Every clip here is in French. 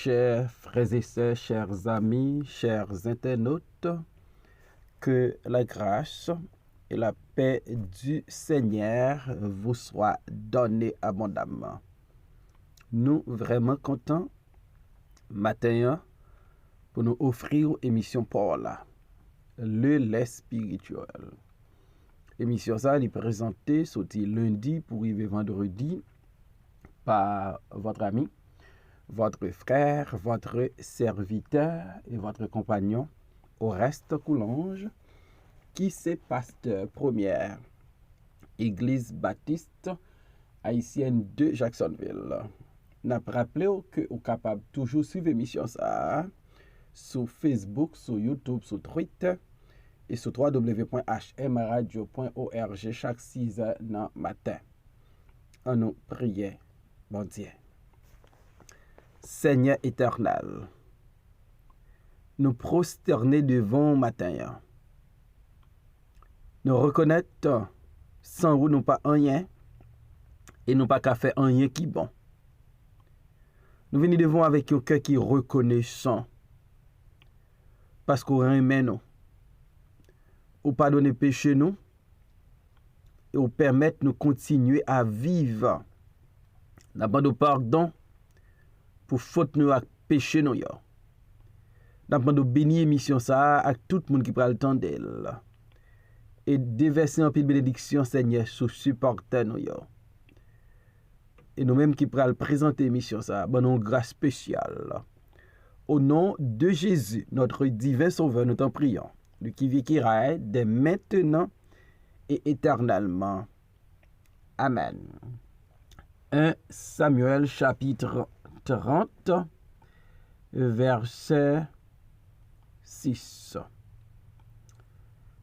chers frères et sœurs, chers amis, chers internautes, que la grâce et la paix du Seigneur vous soient données abondamment. Nous vraiment contents matin pour nous offrir émission Paula, le lait spirituel. Émission ça est présentée sorti lundi pour arriver vendredi par votre ami, votre frère, votre serviteur et votre compagnon Oreste Coulange, qui c'est pasteur première Église baptiste haïtienne de Jacksonville. N'a rappelé que vous capable toujours suivre l'émission ça sur Facebook, sur YouTube, sur Twitter et sur www.hmradio.org chaque 6 heures dans matin. On nous prions, bon Dieu. Seigneur éternel, nous prosterner devant matin. Nous reconnaître sans vous nous pas rien et nous pas qu'à faire rien qui bon. Nous venons devant avec un cœur qui reconnaissant parce qu'on remet nous. Ou pardonner péché nous et ou permettre nous continuer à vivre. N'a pas de pardon pour faute nous à péché nous yo. N'a pas de bénir mission ça à tout le monde qui prend le temps d'elle. Et déverser un peu de bénédiction Seigneur sous supporter nous yo. Et nous-mêmes qui pral présenter mission ça, bonne grâce spéciale. Au nom de Jésus, notre divin sauveur, nous t'en prions. Lui qui vit qui règne dès maintenant et éternellement. Amen. 1 Samuel chapitre 30, verset 6.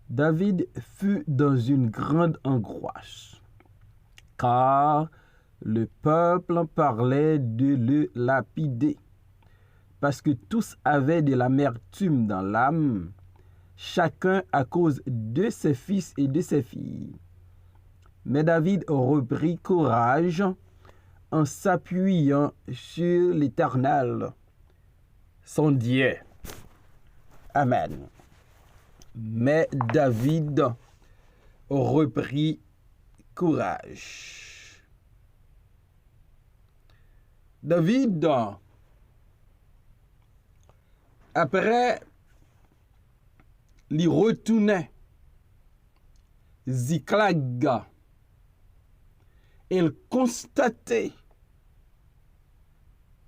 David fut dans une grande angoisse, car le peuple parlait de le lapider, parce que tous avaient de l'amertume dans l'âme, chacun à cause de ses fils et de ses filles. Mais David reprit courage en s'appuyant sur l'Éternel, son Dieu. Amen. Mais David reprit courage. David, après, il retournait Ziklag et il constatait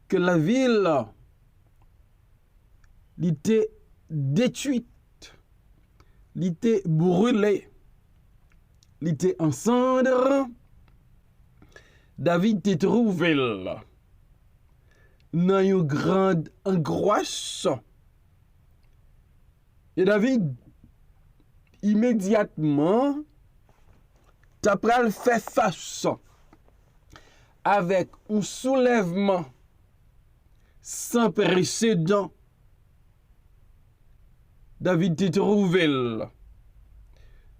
que la ville était détruite, était brûlée, était en cendres. David était trouvé dans une grande angoisse. Et David, immédiatement, t'as fait face avec un soulèvement sans précédent. David t'est trouvé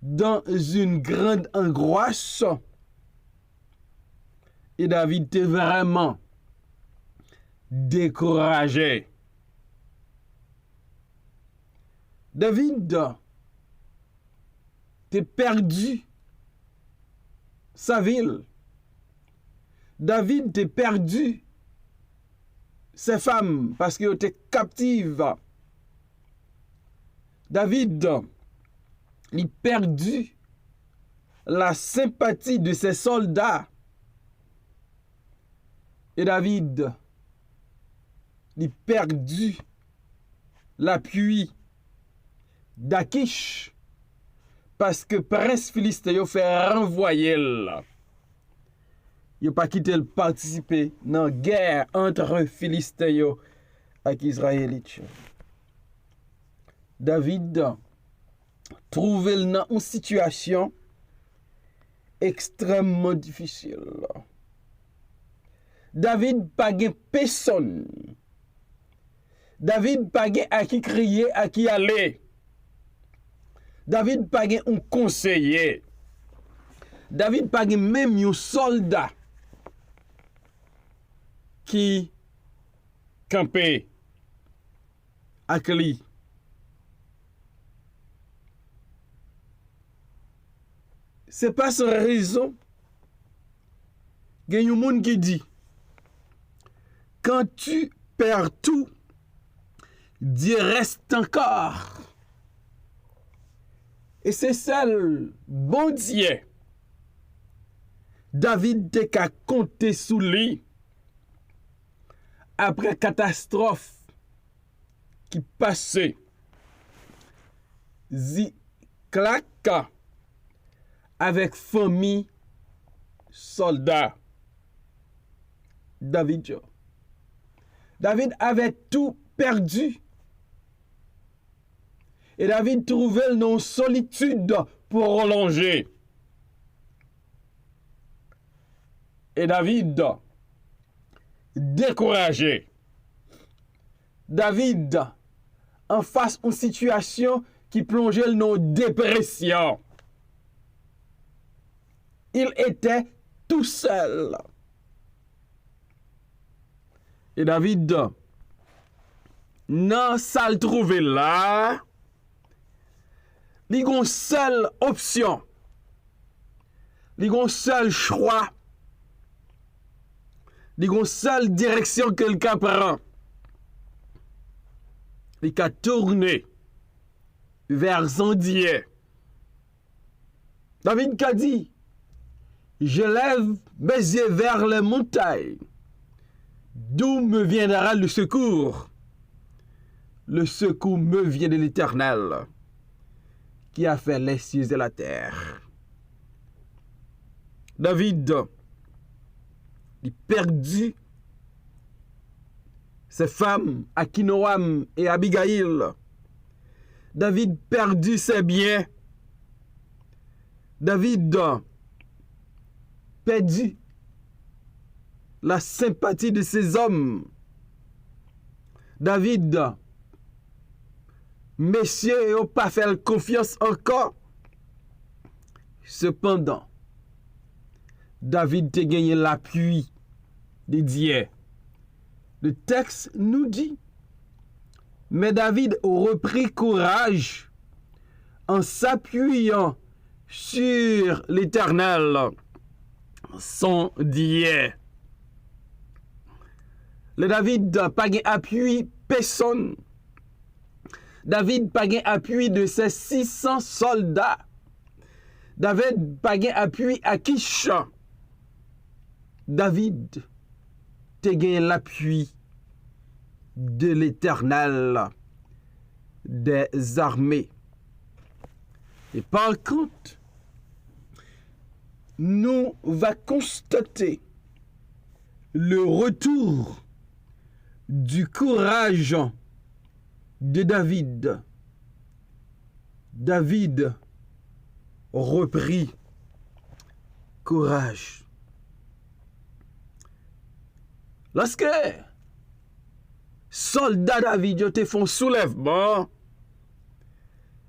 dans une grande angoisse. Et David t'est vraiment découragé. David t'est perdu sa ville. David t'est perdu ses femmes parce qu'elles étaient captives. David il perdu la sympathie de ses soldats. Et David il perdu l'appui d'Akish parce que prince philistéen fait renvoyer là. Il pas quitté le participer dans la guerre entre Philistins et Israélites. David trouvé dans une situation extrêmement difficile. David pas gen personne. David pas gen à qui crier, à qui aller. David pas gen un conseiller. David pas gen même un soldat qui camper ak li. C'est pas sans raison. Il y a un monde qui dit, quand tu perds tout, Dieu reste encore. Et c'est celle, bon Dieu, David te ka compté sous lui après catastrophe qui passait. Ziklag avec famille soldat. David avait tout perdu. Et David trouvait une solitude pour prolonger. Et David, découragé. David, en face d'une situation qui plongeait dans une dépression. Il était tout seul. Et David, non, ça le trouvé là, il y a une seule option, il y a un seul choix, il y a une seule direction que quelqu'un prend. Il a tourné vers son Dieu. David a dit, je lève mes yeux vers les montagnes. D'où me viendra le secours? Le secours me vient de l'Éternel, qui a fait les cieux et la terre. David, il perdit ses femmes, Akinoam et Abigail. David perdit ses biens. David perdit la sympathie de ses hommes. David, messieurs, n'ont pas fait confiance encore. Cependant, David a gagné l'appui de Dieu. Le texte nous dit, mais David a repris courage en s'appuyant sur l'Éternel, son Dieu. Le David n'a pas appui personne. David n'a pas appui de ses 600 soldats. David n'a pas appui à Kish. David a gagné l'appui de l'Éternel des armées. Et par contre, nous va constater le retour du courage de David. David reprit courage. Lorsque soldats David te font soulèvement,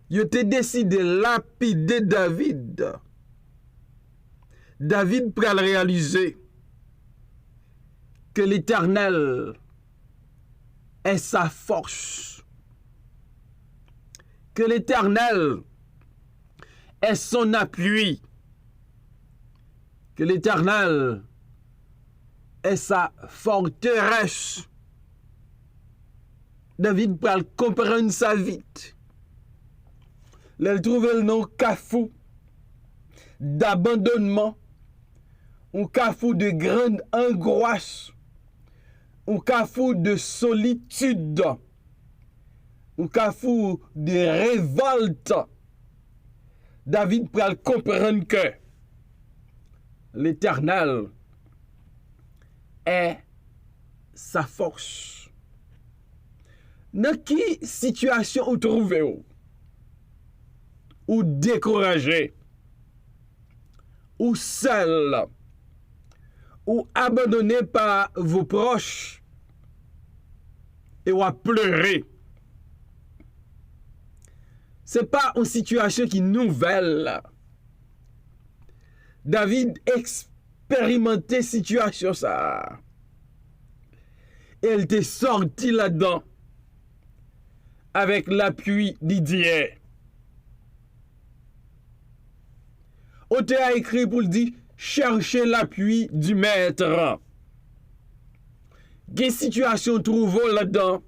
ils te décidé de lapider David. David peut réaliser que l'Éternel est sa force, que l'Éternel est son appui, que l'Éternel est sa forteresse. David peut comprendre ça vite. Il trouve le nom cafou d'abandonnement, un cafou de grande angoisse, un cafou de solitude, un cafou de révolte. David peut comprendre que l'Éternel est sa force. Dans quelle situation vous trouvez-vous? Ou découragé, ou seul, ou abandonné par vos proches, et ou à pleurer. Ce n'est pas une situation qui est nouvelle. David expérimentait situation ça. elle t'est sorti là-dedans avec l'appui d'Dieu. Auteur a écrit pour le dire, cherchez l'appui du maître. Quelle situation trouvons là-dedans?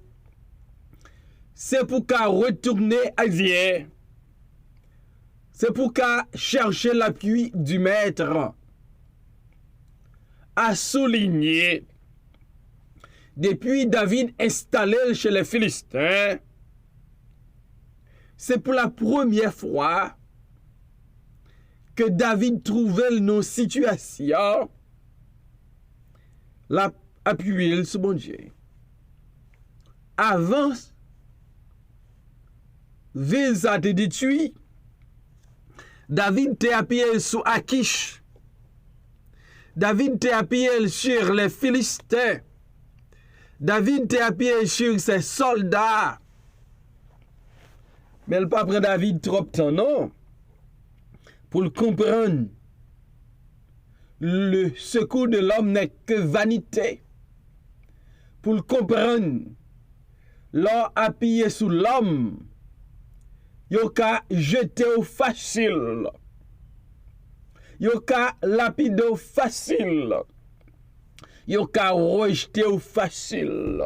C'est pour qu'à retourner à Dieu. C'est pour qu'à chercher l'appui du maître. À souligner, depuis David installé chez les Philistins, c'est pour la première fois que David trouvait nos situations, l'appuyer sur bon Dieu. Avant, ville ça te détruit, David t'est appuyé sur Akish. David t'est appuyé sur les Philistins. David t'est appuyé sur ses soldats. Mais elle pas prend David trop de temps, non? Pour le comprendre. Le secours de l'homme n'est que vanité. Pour le comprendre. L'homme appuyé sur l'homme. Yo ka jeté au facile. Yo ka lapide au facile. Yo ka rejeté au facile.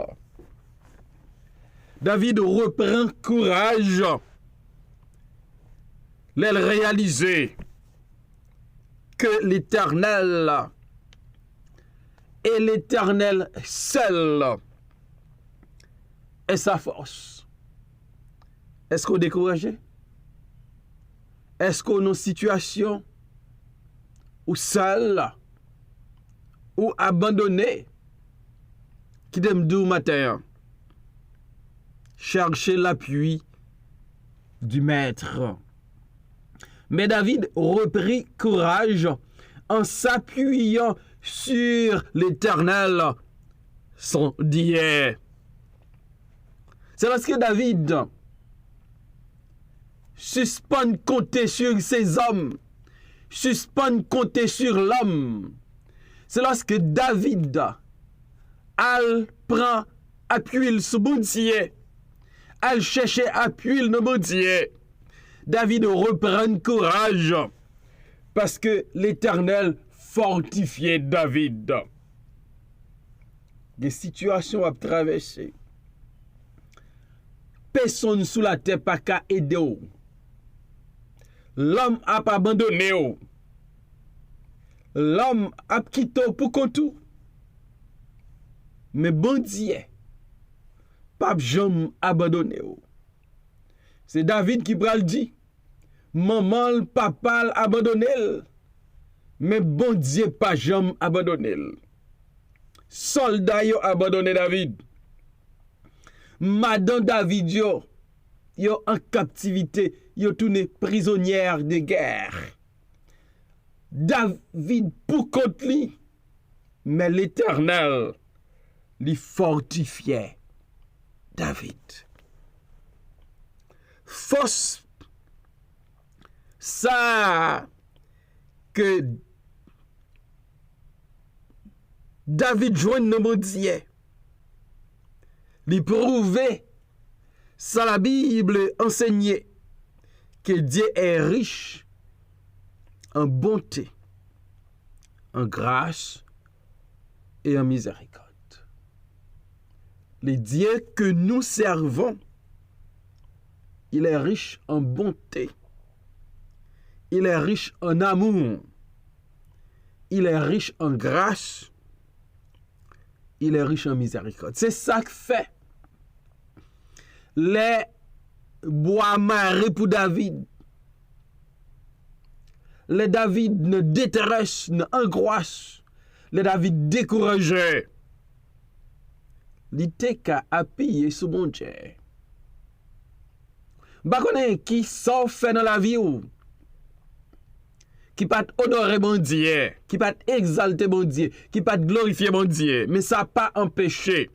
David reprend courage. Elle réaliser que l'Éternel et l'Éternel seul est sa force. Est-ce qu'on est découragé? Est-ce qu'on est en situation ou seul ou abandonné? Qui t'aime du matin? Chercher l'appui du maître. Mais David reprit courage en s'appuyant sur l'Éternel, son Dieu. C'est lorsque David suspend compter sur ses hommes, suspend compter sur l'homme. C'est lorsque David prend appui sur bon Dieu, elle cherchait appui sur bon Dieu. David reprend courage parce que l'Éternel fortifiait David. Des situations à traverser. Personne sous la terre pas qu'à aider. L'homme a pas abandonné. L'homme a quitté pour tout. Mais bon Dieu, pas jamais abandonné. C'est David qui pral dit, maman, papa abandonné, mais bon Dieu pas jamais abandonné. Soldats yo abandonné David. Madame David yo en captivité, yo tourné prisonnière de guerre. David pour contre lui, mais l'Éternel lui fortifiait David. Force ça que David joigne dans mon Dieu. Lui prouver ça la Bible enseignait que Dieu est riche en bonté, en grâce et en miséricorde. Le Dieu que nous servons, il est riche en bonté. Il est riche en amour. Il est riche en grâce. Il est riche en miséricorde. C'est ça que fait les bois marés pour David. Les David ne détresse, ne angoisse. Les David découragé. Il était qu'à appuyer sur mon Dieu. Bah connaît qui sort fait dans la vie ou qui pas honorer mon Dieu, qui pas exalter mon Dieu, qui pas glorifier mon Dieu, mais ça pas empêché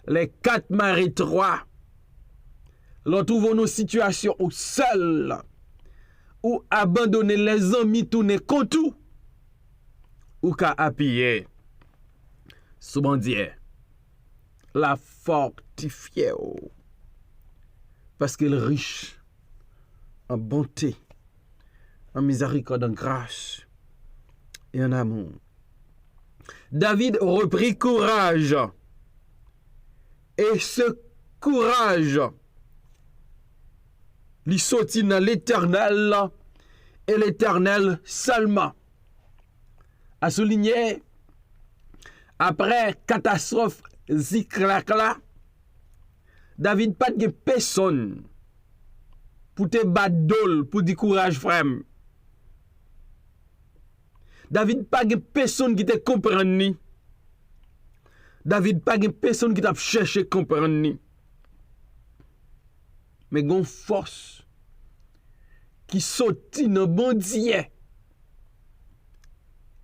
les 4 maris 3 l'on trouve nos situations où seul ou abandonner les amis tourner contre tout ou qu'à appuyer sur mon Dieu. la fortifié. Parce qu'il est riche en bonté, en miséricorde, en grâce et en amour. David reprit courage. Et ce courage, il sortit dans l'Éternel et l'Éternel seulement. A souligné, après catastrophe Ziklag là, David pas de personne pour te battre pour dire courage frère. David pas de personne qui te comprend ni. David pas de personne qui t'a cherché comprendre ni. Mais gon force qui sorti dans bon Dieu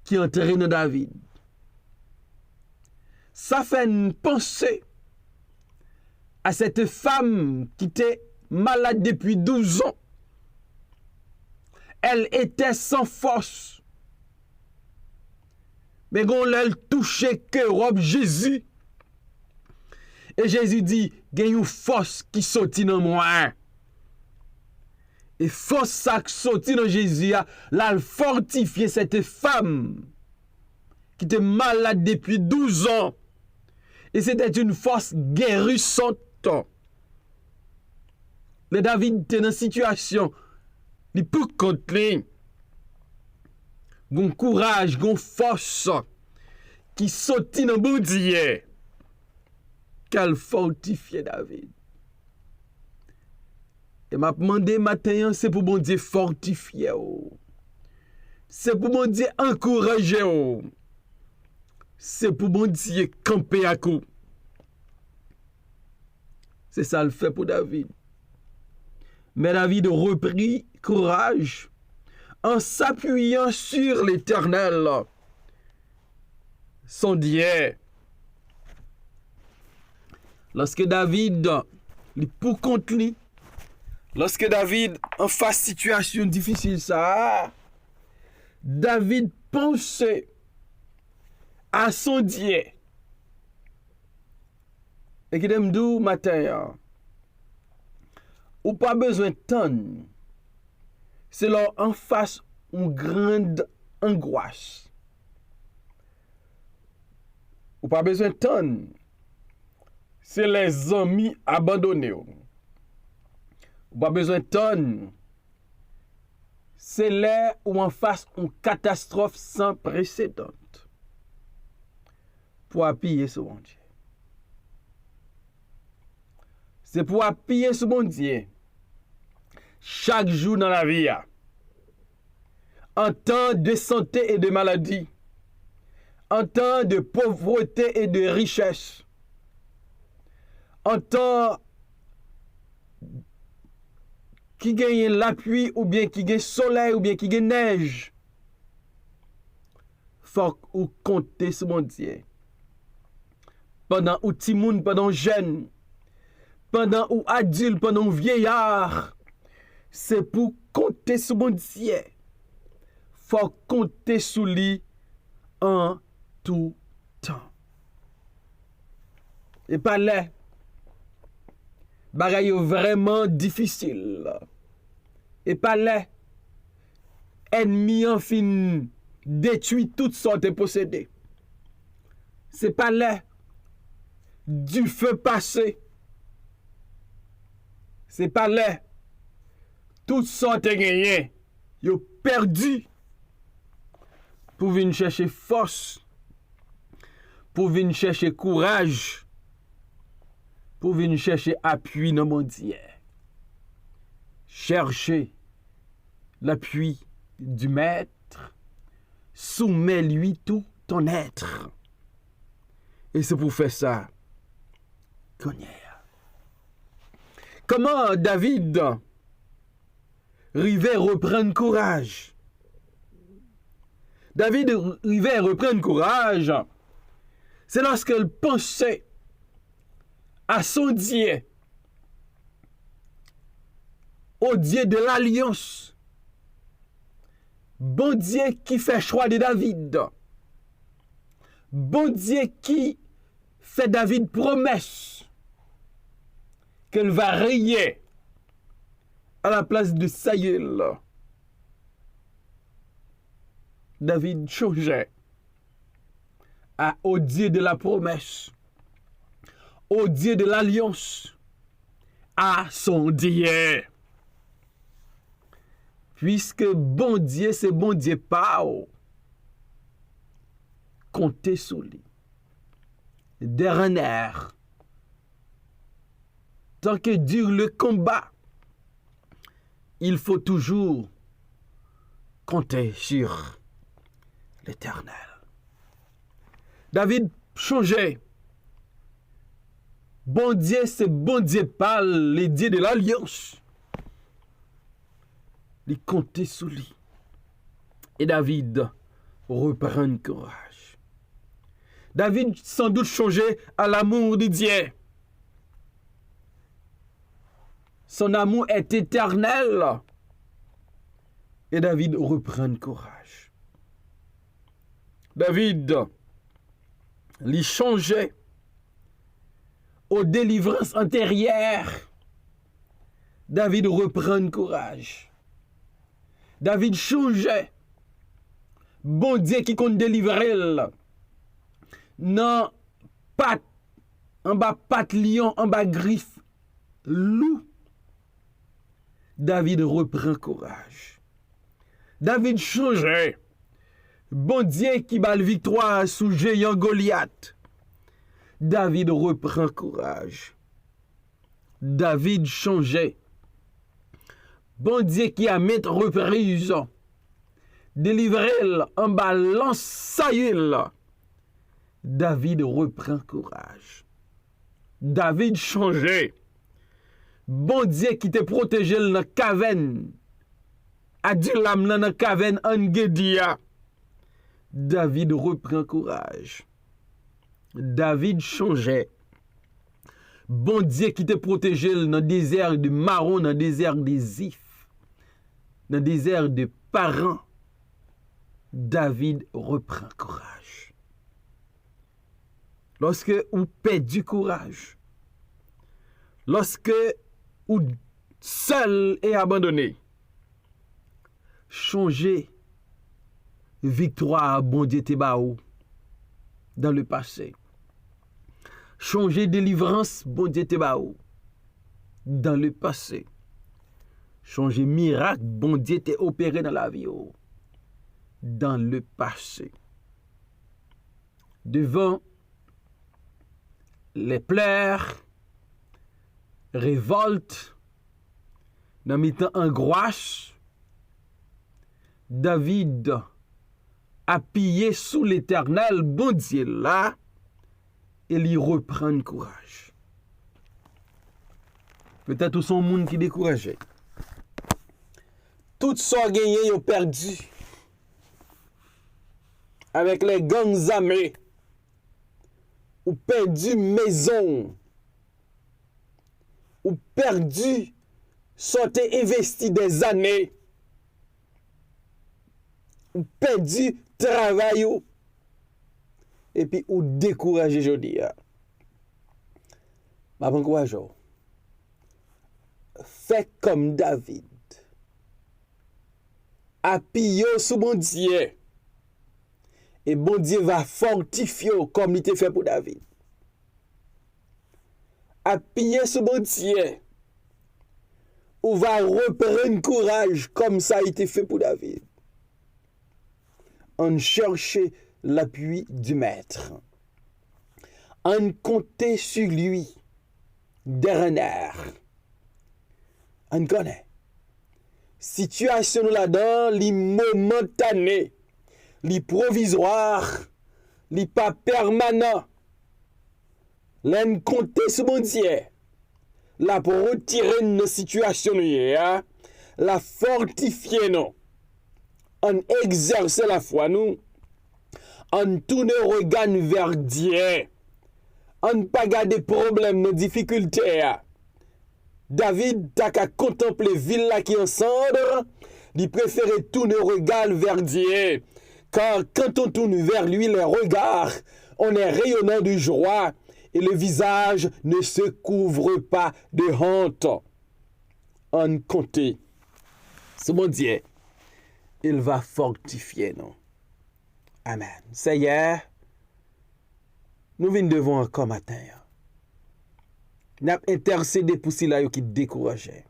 qui entraîne dans David. Ça fait une pensée à cette femme qui était malade depuis 12 ans. Elle était sans force. Mais quand elle touchait que robe Jésus, et Jésus dit, il y a une force qui sortit dans moi. Et force ça qui sortit dans Jésus, là, fortifié cette femme qui était malade depuis 12 ans. Et c'était une force guérissante. Le David était dans une situation, il peut contrer. Gon courage, gon force qui sortit dans bon Dieu. Qu'elle fortifie David. Et m'a demandé matin, c'est pour bon Dieu fortifier. C'est pour bon Dieu encourager. C'est pour bon Dieu camper à coup. C'est ça le fait pour David. Mais David reprit courage en s'appuyant sur l'Éternel, son Dieu. Lorsque David, pour contre lui, lorsque David en face situation difficile ça, David pensait à son Dieu. Et qui aime d'où matin, ou pas besoin de temps. C'est là en face une grande angoisse. Ou pas besoin de temps. C'est les amis abandonnés. Ou pas besoin de temps. C'est là où en face une catastrophe sans précédent. Pour appuyer sur mon Dieu. C'est pour appuyer sur mon Dieu. Chaque jour dans la vie, en temps de santé et de maladie, en temps de pauvreté et de richesse, en temps qui gagne l'appui ou bien qui gagne soleil ou bien qui gagne neige, faut ou compter sur mon Dieu. Pendant ou timoun, pendant jeune, pendant ou adulte, pendant vieillard, c'est pour compter sur mon Dieu. Faut compter sur lui en tout temps. Et pas là. Bagaille vraiment difficile. Et pas là. Ennemi en fin détruit toutes sortes de possédés. C'est pas là. Du feu passé. C'est pas là. Toutes sortes de gagnés. Yo perdu. Pour venir chercher force. Pour venir chercher courage. Pour venir chercher appui dans mon Dieu. Chercher l'appui du Maître. Soumets-lui tout ton être. Et c'est pour faire ça qu'on y est. Comment David arrivait à reprendre courage? David arrivait à reprendre courage. C'est lorsqu'il pensait à son Dieu, au Dieu de l'Alliance, bon Dieu qui fait choix de David, bon Dieu qui fait David promesse qu'elle va régner à la place de Saül. David changeait au Dieu de la promesse, au Dieu de l'alliance, à son Dieu. Puisque bon Dieu, c'est bon Dieu pas. Comptez sur lui. Dernier. Tant que dure le combat, il faut toujours compter sur l'Éternel. David changeait. Bon Dieu, c'est bon Dieu pas les dieux de l'alliance. Il comptait sur lui. Et David reprend le courage. David sans doute changeait à l'amour de Dieu. Son amour est éternel. Et David reprend le courage. David, il changeait aux délivrances antérieures. David reprend le courage. David changeait. Bon Dieu qui compte délivrer. Non, patte, en bas patte lion, en bas griffe loup. David reprend courage. David changeait. Bon Dieu qui bat la victoire sous géant Goliath. David reprend courage. David changeait. Bon Dieu qui a mis reprise. Délivré en bas lance Saül. David reprend courage. David changeait. Bon Dieu qui te protégé dans la caverne. Adulam dans la caverne Angedia. David reprend courage. David changeait. Bon Dieu qui te protégé dans le désert de Maron, dans le désert de Ziph, dans le désert de Paran. David reprend courage. Lorsque vous perdez du courage, lorsque vous seul et abandonné, changez victoire, bon Dieu te baou dans le passé. Changer délivrance, bon Dieu te baou dans le passé. Changer miracle, bon Dieu te opéré dans la vie dans le passé. Devant les pleurs, révoltes, dans mi-temps angoisse, David appuyé sous l'Éternel, bon Dieu là, et il reprend le courage. Peut-être son monde qui est découragé. Tout ça gagné, ils ont perdu. Avec les gangs armés, ou perdu maison, ou perdu, sortez investi des années, ou perdu travail, et puis ou découragé aujourd'hui. Ma bon courage. Faites comme David. Appuyez sur bon Dieu. Et bon Dieu va fortifier comme il t'a fait pour David. Appuyez sur bon Dieu. Ou va reprendre courage comme ça a été fait pour David. On cherche l'appui du Maître. On compte sur lui. Dernière. On connaît. Situation là-dedans, li momentané, li provisoire, li pas permanent. L'on compte sur mon Dieu. Là pour retirer nos situations, la fortifier nous. On exerce la foi nous. On tourne le regard vers Dieu. On ne pas garder problème, nos difficultés. David t'a qu'à contempler ville là qui en cendre, il préférait tourner le regard vers Dieu. Car quand on tourne vers lui les regards, on est rayonnant de joie et le visage ne se couvre pas de honte. En compter, ce bon Dieu, il va fortifier nous. Amen. Seigneur, nous venons devant encore matin. Nous avons intercédé pour ceux qui décourageaient,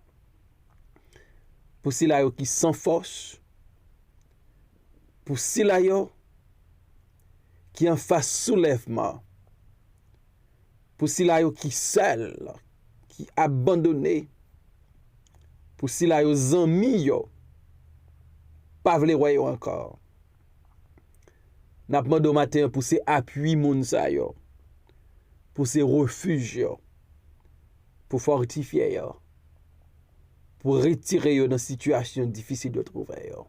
pour ceux qui sans force, pour ceux qui en face soulèvement, pour ceux qui seuls, qui abandonnés, pour ceux qui amis, pas vle royo encore. N'a demandé au matin pour ces appuis moun sa yo, pour ces refuges yo, pour fortifier yo, pour retirer yo dans situation difficile de trouver yo.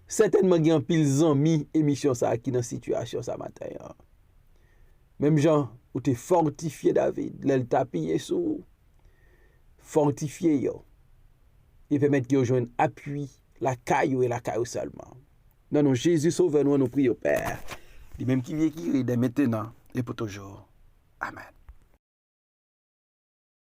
Certainement il y a un pile zanmi émission ça qui dans situation ça matin yo. Même Jean ou te fortifié David, l'el tapé sous fortifier yo. Et permettre que yo joine appui la caillou et la caillou seulement. Non, non, Jésus sauve nous, nous prions Père. Lui-même qui vient qui rit dès maintenant et pour toujours. Amen.